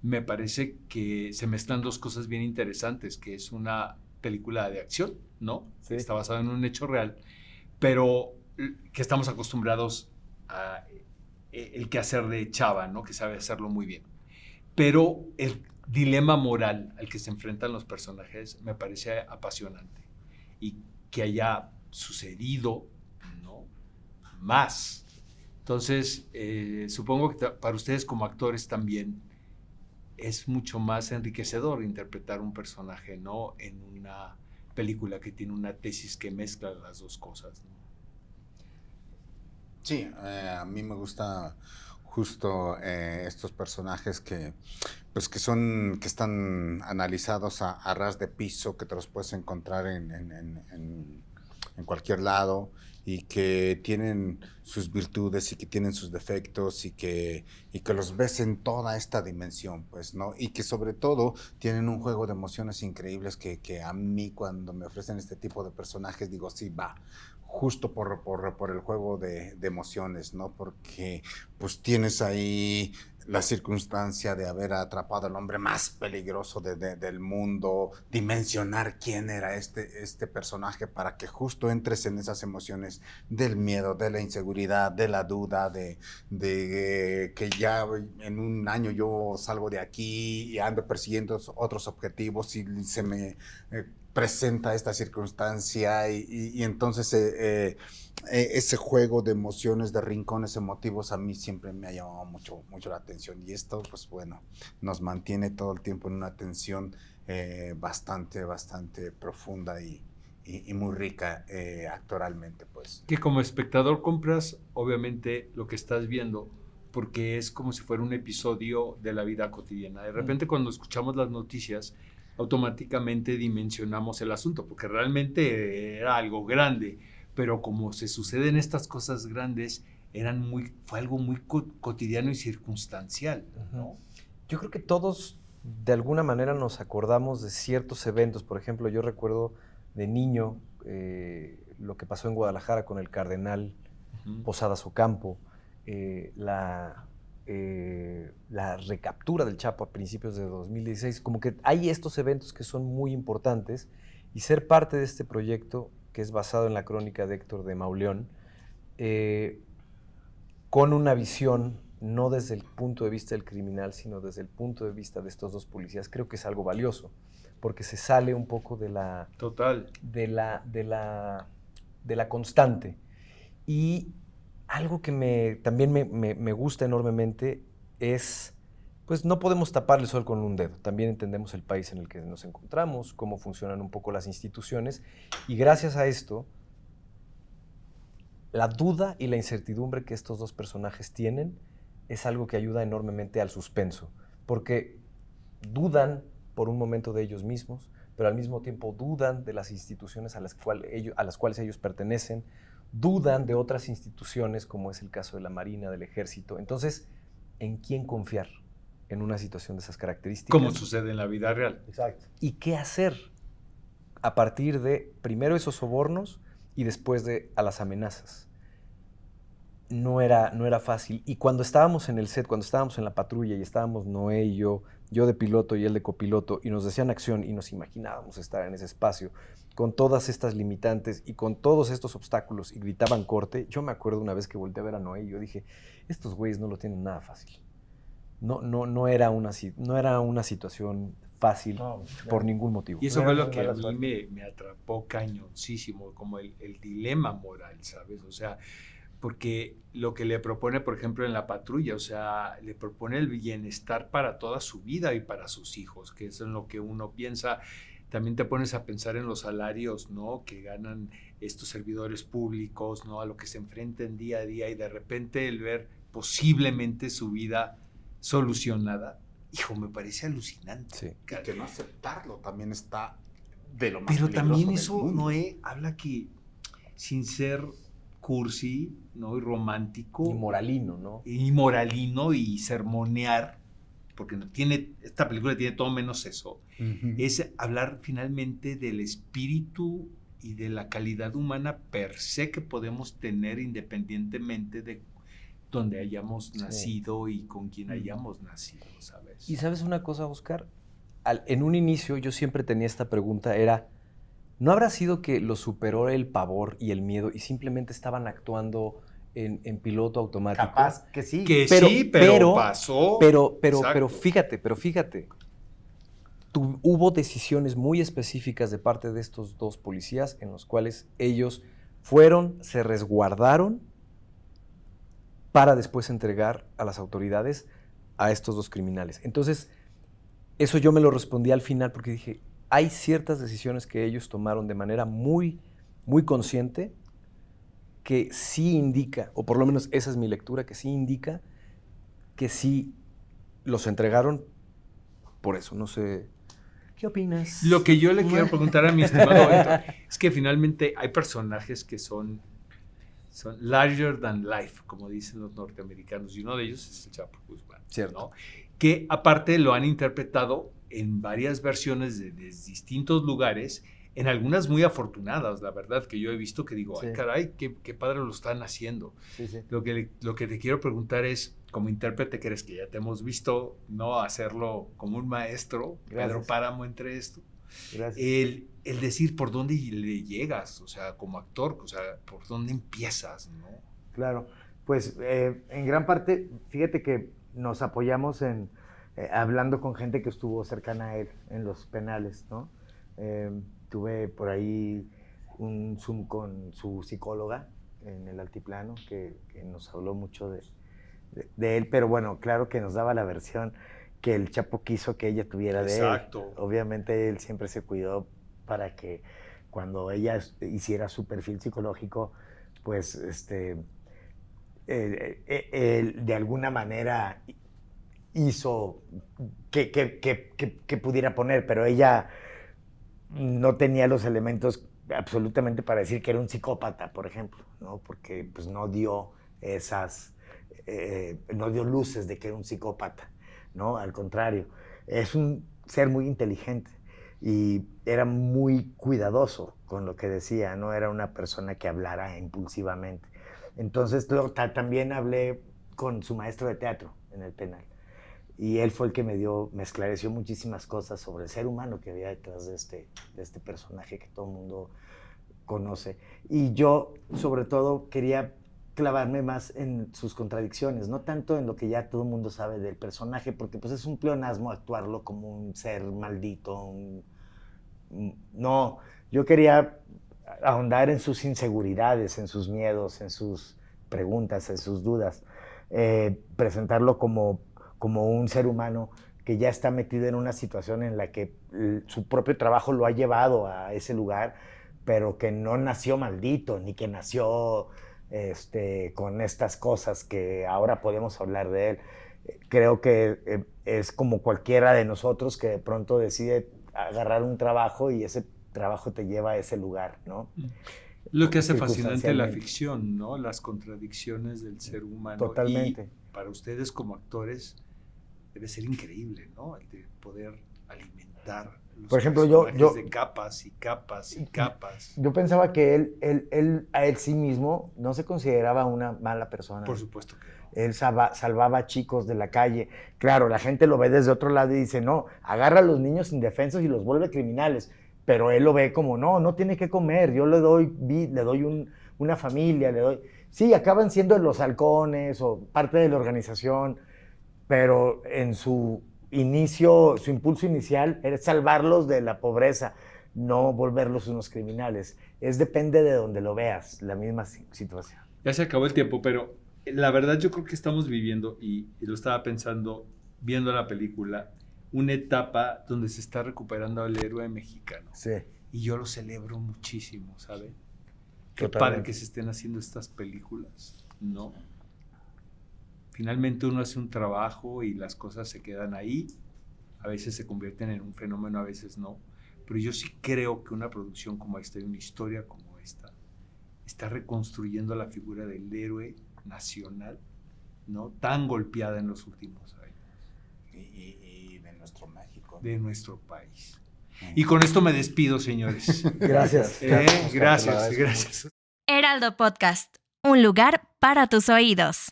me parece que se mezclan dos cosas bien interesantes, que es una película de acción, ¿no? Sí. Está basada en un hecho real, pero que estamos acostumbrados a el quehacer de Chava, ¿no? Que sabe hacerlo muy bien. Pero el dilema moral al que se enfrentan los personajes me parece apasionante. Y que haya sucedido, ¿no? Más. Entonces, supongo que para ustedes como actores también es mucho más enriquecedor interpretar un personaje, ¿no? En una película que tiene una tesis que mezcla las dos cosas, ¿no? Sí, a mí me gusta justo estos personajes pues que están analizados a ras de piso, que te los puedes encontrar en cualquier lado y que tienen sus virtudes y que tienen sus defectos y que los ves en toda esta dimensión, pues, ¿no? Y que sobre todo tienen un juego de emociones increíbles que a mí cuando me ofrecen este tipo de personajes digo, sí, va, justo por el juego de emociones, ¿no? Porque pues tienes ahí la circunstancia de haber atrapado al hombre más peligroso del mundo, dimensionar quién era este personaje para que justo entres en esas emociones del miedo, de la inseguridad, de la duda, de que ya en un año yo salgo de aquí y ando persiguiendo otros objetivos y se me presenta esta circunstancia y entonces ese juego de emociones, de rincones emotivos a mí siempre me ha llamado mucho la atención y esto pues bueno, nos mantiene todo el tiempo en una tensión bastante profunda y muy rica actoralmente pues. Que como espectador compras obviamente lo que estás viendo porque es como si fuera un episodio de la vida cotidiana. De repente cuando escuchamos las noticias automáticamente dimensionamos el asunto porque realmente era algo grande, pero como se suceden estas cosas grandes fue algo muy cotidiano y circunstancial, ¿no? Yo creo que todos de alguna manera nos acordamos de ciertos eventos. Por ejemplo, yo recuerdo de niño lo que pasó en Guadalajara con el cardenal Posadas Ocampo, la recaptura del Chapo a principios de 2016. Como que hay estos eventos que son muy importantes y ser parte de este proyecto que es basado en la crónica de Héctor de Mauleón, con una visión no desde el punto de vista del criminal, sino desde el punto de vista de estos dos policías, creo que es algo valioso, porque se sale un poco de la... Total. De la constante. Y algo que también me gusta enormemente es, pues no podemos tapar el sol con un dedo. También entendemos el país en el que nos encontramos, cómo funcionan un poco las instituciones, y gracias a esto, la duda y la incertidumbre que estos dos personajes tienen es algo que ayuda enormemente al suspenso, porque dudan por un momento de ellos mismos, pero al mismo tiempo dudan de las instituciones a las cuales ellos pertenecen, dudan de otras instituciones, como es el caso de la Marina, del Ejército. Entonces, ¿en quién confiar en una situación de esas características? Como sucede en la vida real. Exacto. ¿Y qué hacer a partir de, primero, esos sobornos y después a las amenazas? No era fácil. Y cuando estábamos en el set, cuando estábamos en la patrulla y estábamos Noé y yo de piloto y él de copiloto, y nos decían acción y nos imaginábamos estar en ese espacio con todas estas limitantes y con todos estos obstáculos y gritaban corte, yo me acuerdo una vez que volteé a ver a Noé y yo dije, estos güeyes no lo tienen nada fácil. No era una situación fácil por ningún motivo. Y eso fue lo que a mí me atrapó cañoncísimo, como el dilema moral, ¿sabes? O sea, porque lo que le propone, por ejemplo, en la patrulla, o sea, le propone el bienestar para toda su vida y para sus hijos, que es en lo que uno piensa. También te pones a pensar en los salarios, ¿no?, que ganan estos servidores públicos, ¿no?, a lo que se enfrentan día a día, y de repente el ver posiblemente su vida solucionada, hijo, me parece alucinante. Sí. Y que no aceptarlo también está de lo más Pero peligroso también del eso, mundo. Noé, habla que sin ser cursi, ¿no?, y romántico. Y moralino, ¿no? Y moralino y sermonear, porque esta película tiene todo menos eso. Es hablar finalmente del espíritu y de la calidad humana per se que podemos tener independientemente de donde hayamos nacido y con quien hayamos nacido, ¿sabes? Y ¿sabes una cosa, Oscar? En un inicio yo siempre tenía esta pregunta, era, ¿no habrá sido que lo superó el pavor y el miedo y simplemente estaban actuando en piloto automático? Capaz que sí. Que sí, pero pasó. Pero Exacto. fíjate, hubo decisiones muy específicas de parte de estos dos policías en los cuales ellos fueron, se resguardaron para después entregar a las autoridades a estos dos criminales. Entonces, eso yo me lo respondí al final porque dije, hay ciertas decisiones que ellos tomaron de manera muy, muy consciente que sí indica, o por lo menos esa es mi lectura, que sí indica que sí los entregaron por eso. No sé, ¿qué opinas? Lo que yo le quiero preguntar a mi estimado Héctor es que finalmente hay personajes que son larger than life, como dicen los norteamericanos, y uno de ellos es el Chapo Guzmán. Cierto. ¿No? Que aparte lo han interpretado en varias versiones de distintos lugares, en algunas muy afortunadas, la verdad, que yo he visto que digo, Sí. ay caray, qué padre lo están haciendo. Sí, sí. Lo que te quiero preguntar es, como intérprete que eres, que ya te hemos visto, ¿no? Hacerlo como un maestro, Gracias. Pedro Páramo entre esto, Gracias. el decir por dónde le llegas, o sea, como actor, o sea, por dónde empiezas, ¿no? Claro, pues en gran parte, fíjate que nos apoyamos en hablando con gente que estuvo cercana a él en los penales, ¿no? Tuve por ahí un Zoom con su psicóloga en el altiplano que nos habló mucho de él, pero bueno, claro que nos daba la versión que el Chapo quiso que ella tuviera de él. Exacto. Obviamente él siempre se cuidó para que cuando ella hiciera su perfil psicológico, pues él de alguna manera hizo que pudiera poner, pero ella no tenía los elementos absolutamente para decir que era un psicópata, por ejemplo, ¿no? Porque pues no dio no dio luces de que era un psicópata, ¿no? Al contrario, es un ser muy inteligente y era muy cuidadoso con lo que decía, no era una persona que hablara impulsivamente. Entonces también hablé con su maestro de teatro en el penal y él fue el que me esclareció muchísimas cosas sobre el ser humano que había detrás de este personaje que todo el mundo conoce. Y yo, sobre todo, quería clavarme más en sus contradicciones, no tanto en lo que ya todo el mundo sabe del personaje, porque pues es un pleonasmo actuarlo como un ser maldito. No, yo quería ahondar en sus inseguridades, en sus miedos, en sus preguntas, en sus dudas, presentarlo como un ser humano que ya está metido en una situación en la que su propio trabajo lo ha llevado a ese lugar, pero que no nació maldito, ni que nació con estas cosas que ahora podemos hablar de él. Creo que es como cualquiera de nosotros que de pronto decide agarrar un trabajo y ese trabajo te lleva a ese lugar, ¿no? Lo que hace fascinante la ficción, ¿no? Las contradicciones del ser humano. Totalmente. Y para ustedes como actores debe ser increíble, ¿no? El de poder alimentar los Por ejemplo, personajes de capas y capas y capas. Yo pensaba que él a él sí mismo no se consideraba una mala persona. Por supuesto que no. Él salvaba a chicos de la calle. Claro, la gente lo ve desde otro lado y dice, no, agarra a los niños indefensos y los vuelve criminales. Pero él lo ve como, no tiene que comer, yo le doy una familia, le doy... Sí, acaban siendo los halcones o parte de la organización, pero en su impulso inicial era salvarlos de la pobreza, no volverlos unos criminales. Depende de donde lo veas, la misma situación. Ya se acabó el tiempo, pero la verdad yo creo que estamos viviendo, y lo estaba pensando viendo la película, una etapa donde se está recuperando al héroe mexicano. Sí. Y yo lo celebro muchísimo, ¿sabe? Qué Totalmente. padre que se estén haciendo estas películas, ¿no? Finalmente uno hace un trabajo y las cosas se quedan ahí. A veces se convierten en un fenómeno, a veces no. Pero yo sí creo que una producción como esta y una historia como esta está reconstruyendo la figura del héroe nacional, ¿no? Tan golpeada en los últimos años. Y de nuestro México. De nuestro país. Y con esto me despido, señores. Gracias. Gracias. Heraldo Podcast, un lugar para tus oídos.